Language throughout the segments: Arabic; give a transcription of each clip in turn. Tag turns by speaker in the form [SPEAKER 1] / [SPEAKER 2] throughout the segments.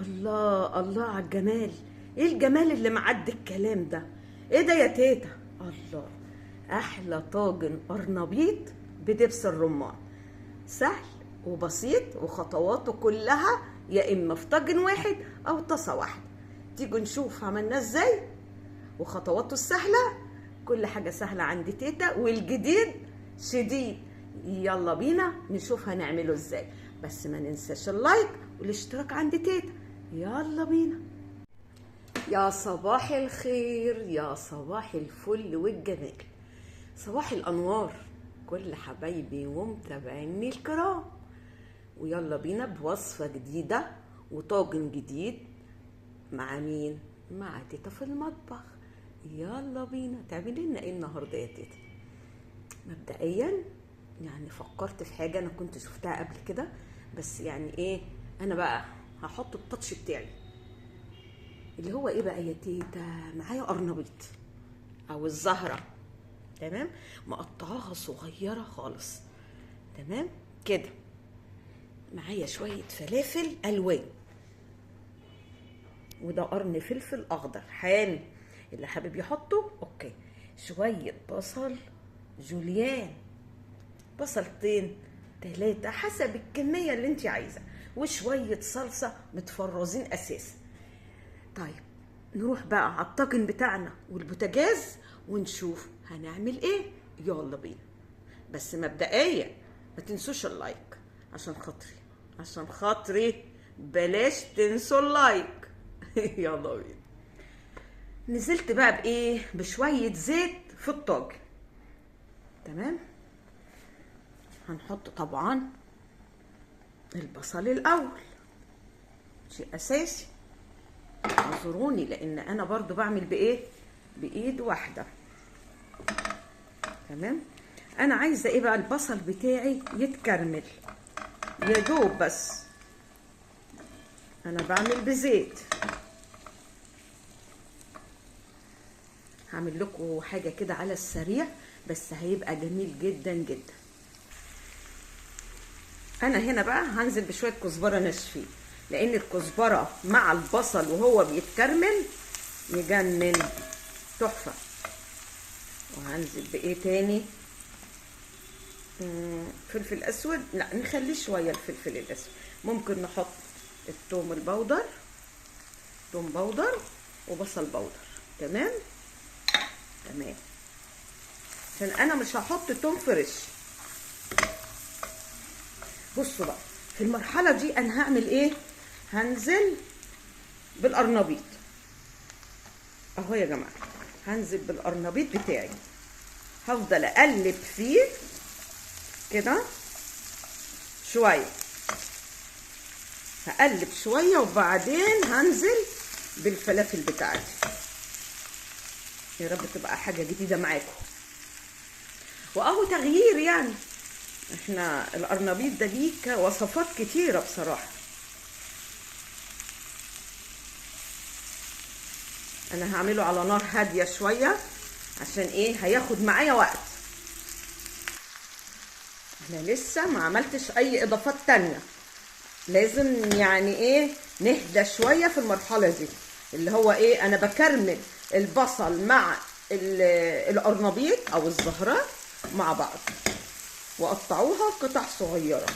[SPEAKER 1] الله الله على الجمال. ايه الجمال اللي معدي الكلام ده؟ ايه ده يا تيتا؟ الله، احلى طاجن قرنبيط بدبس الرمان. سهل وبسيط وخطواته كلها يا اما في طاجن واحد او طاسه واحده. تيجوا نشوف عملناه ازاي وخطواته السهله. كل حاجه سهله عند تيتا والجديد شديد. يلا بينا نشوف هنعمله ازاي، بس ما ننساش اللايك والاشتراك عند تيتا. يلا بينا. يا صباح الخير، يا صباح الفل والجمال، صباح الانوار كل حبايبي ومتابعيني الكرام. ويلا بينا بوصفة جديدة وطاجن جديد. مع مين؟ مع تيتا في المطبخ. يلا بينا. تعملي لنا ايه النهارده يا تيتا؟ مبدئيا يعني فكرت في حاجة انا كنت شفتها قبل كده، بس يعني ايه، انا بقى هحط التاتش بتاعي اللي هو ايه بقى يا تيتا. معايا قرنبيط او الزهرة، تمام، مقطعاها صغيرة خالص، تمام كده. معايا شوية فلافل الوان، وده قرن فلفل اخضر حامي، اللي حابب يحطه اوكي. شوية بصل جوليان، بصلتين 3 حسب الكمية اللي انت عايزة، وشوية صلصة متفرزين اساسا. طيب نروح بقى على الطاجن بتاعنا والبوتاجاز ونشوف هنعمل ايه. يلا بينا. بس مبدئيا ما تنسوش اللايك عشان خاطري، عشان خاطري بلاش تنسوا اللايك. يلا بينا. نزلت بقى بايه؟ بشوية زيت في الطاجن، تمام. هنحط طبعا البصل الاول، شيء اساسي. اعذروني لان انا برضو بعمل بايه؟ بايد واحده، تمام. انا عايزه ايه بقى؟ البصل بتاعي يتكرمل يا دوب، بس انا بعمل بزيت. هعمل لكم حاجه كده على السريع بس هيبقى جميل جدا جدا. انا هنا بقى هنزل بشويه كزبره ناشفين، لان الكزبره مع البصل وهو بيتكرمل يجنن، تحفه. وهنزل بايه تاني؟ فلفل اسود، لا نخليه شويه الفلفل الاسود. ممكن نحط الثوم البودر، ثوم بودر وبصل بودر، تمام تمام، عشان انا مش هحط ثوم فريش. بصوا بقى في المرحله دي انا هعمل ايه؟ هنزل بالقرنبيط اهو يا جماعه. هنزل بالقرنبيط بتاعي، هفضل اقلب فيه كده شويه، هقلب شويه وبعدين هنزل بالفلافل بتاعتي. يا رب تبقى حاجه جديده معاكم واهو تغيير. يعني احنا القرنبيط ده ليه وصفات كتيره بصراحه. انا هعمله على نار هاديه شويه عشان ايه؟ هياخد معايا وقت. انا لسه ما عملتش اي اضافات تانية، لازم يعني ايه نهدى شويه في المرحله دي، اللي هو ايه، انا بكرمل البصل مع القرنبيط او الزهره مع بعض وقطعوها قطع صغيره،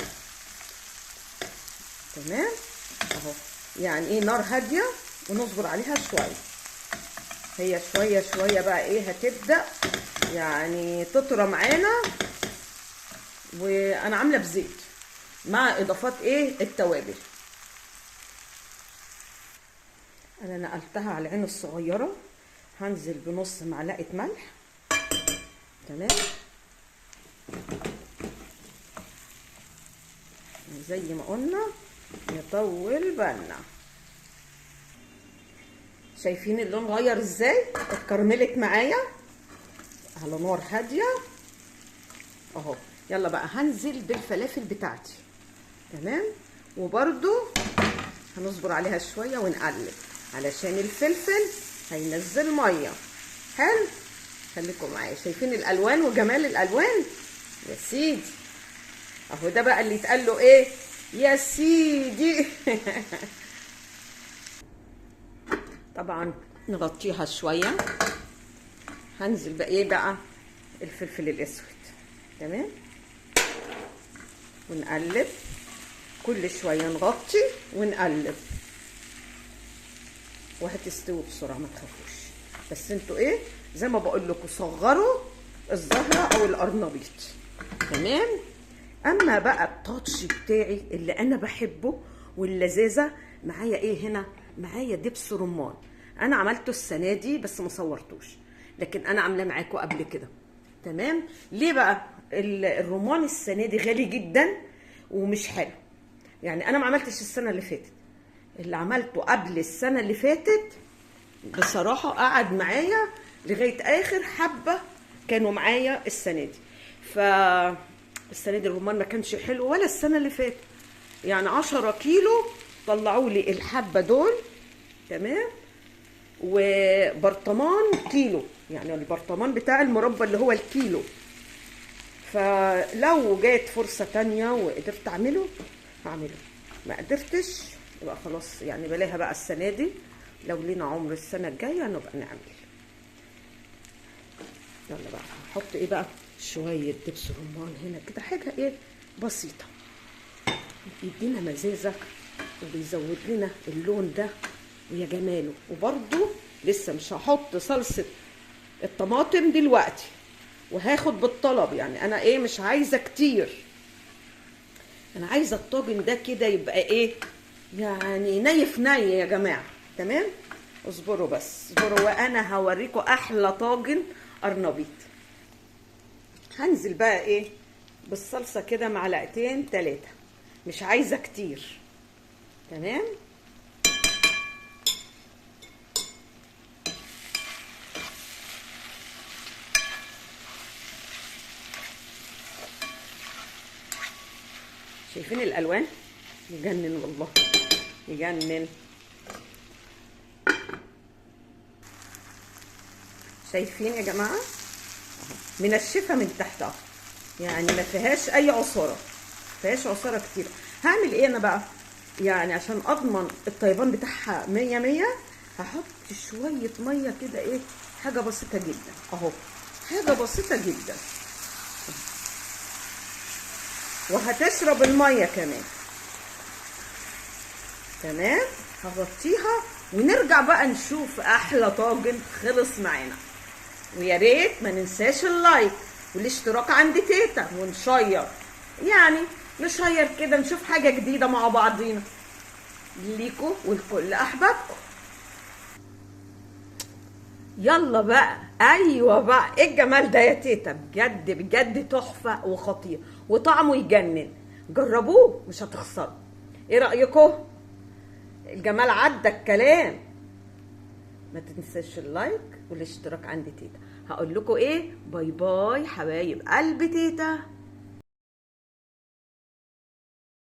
[SPEAKER 1] تمام اهو. يعني ايه، نار هاديه ونصبر عليها شويه. هي شويه شويه بقى ايه هتبدا يعني تطرى معانا. وانا عامله بزيت مع اضافات ايه؟ التوابل. انا نقلتها على العين الصغيره. هنزل بنص معلقه ملح، تمام، زي ما قلنا نطول بالنا. شايفين اللون غير ازاي؟ اتكرملت معايا على نار هاديه اهو. يلا بقى هنزل بالفلافل بتاعتي، تمام، وبرده هنصبر عليها شويه ونقلب علشان الفلفل هينزل ميه. حلو، خليكم معايا. شايفين الالوان وجمال الالوان يا سيدي؟ اهو ده بقى اللي يتقال له ايه يا سيدي. طبعا نغطيها شويه. هنزل بقى ايه بقى الفلفل الاسود. تمام، ونقلب كل شويه، نغطي ونقلب، وهتستوي بسرعه ما تخافوش. بس انتوا ايه زي ما بقول لكم، صغروا الزهره او القرنبيط. تمام. اما بقى التاتش بتاعي اللي انا بحبه واللذاذه معايا ايه هنا، معايا دبس رمان. انا عملته السنه دي بس ما صورتوش، لكن انا عاملاه معاكم قبل كده. تمام. ليه بقى؟ الرمان السنه دي غالي جدا ومش حلو. يعني انا ما عملتش السنه اللي فاتت، اللي عملته قبل السنه اللي فاتت بصراحه قعد معايا لغايه اخر حبه كانوا معايا السنه دي. السنه دي الرمان ما كانش حلو ولا السنه اللي فاتت. يعني 10 كيلو طلعوا لي الحبه دول. تمام. وبرطمان كيلو، يعني البرطمان بتاع المربى اللي هو الكيلو. فلو جات فرصه تانية وقدرت اعمله هعمله، ما قدرتش يبقى خلاص، يعني بلاها بقى السنه دي. لو لينا عمر السنه الجايه نبقى نعمل. يلا بقى هحط ايه بقى، شويه دبس رمان هنا كده، حاجه ايه بسيطه يدينا مزازه وبيزود لنا اللون ده ويا جماله. وبرده لسه مش هحط صلصه الطماطم دلوقتي، وهاخد بالطلب. يعني انا ايه مش عايزه كتير، انا عايزه الطاجن ده كده يبقى ايه، يعني نيف ني يا جماعه. تمام. اصبروا بس اصبروا، وانا هوريكم احلى طاجن قرنبيط. هنزل بقى ايه بالصلصه كده معلقتين 3، مش عايزه كتير. تمام. شايفين الالوان؟ يجنن والله، يجنن. شايفين يا جماعه؟ منشفه من تحت اهو، يعني ما فيهاش اي عصاره، ما فيهاش عصاره كتير. هعمل ايه انا بقى؟ يعني عشان اضمن الطيبان بتاعها 100 100 هحط شويه ميه كده، ايه حاجه بسيطه جدا اهو، حاجه بسيطه جدا، وهتشرب الميه كمان. تمام. هغطيها ونرجع بقى نشوف احلى طاجن خلص معانا. ويا ريت ما ننساش اللايك والاشتراك عند تيتا، ونشير، يعني نشير كده نشوف حاجه جديده مع بعضينا ليكوا ولكل احبابكم. يلا بقى، ايوه بقى، ايه الجمال ده يا تيتا، بجد بجد تحفه وخطير وطعمه يجنن. جربوه مش هتخسروا. ايه رايكم؟ الجمال عدى الكلام. ما تنساش اللايك والاشتراك عند تيتا. هقول لكم ايه، باي باي حبايب قلب تيتا.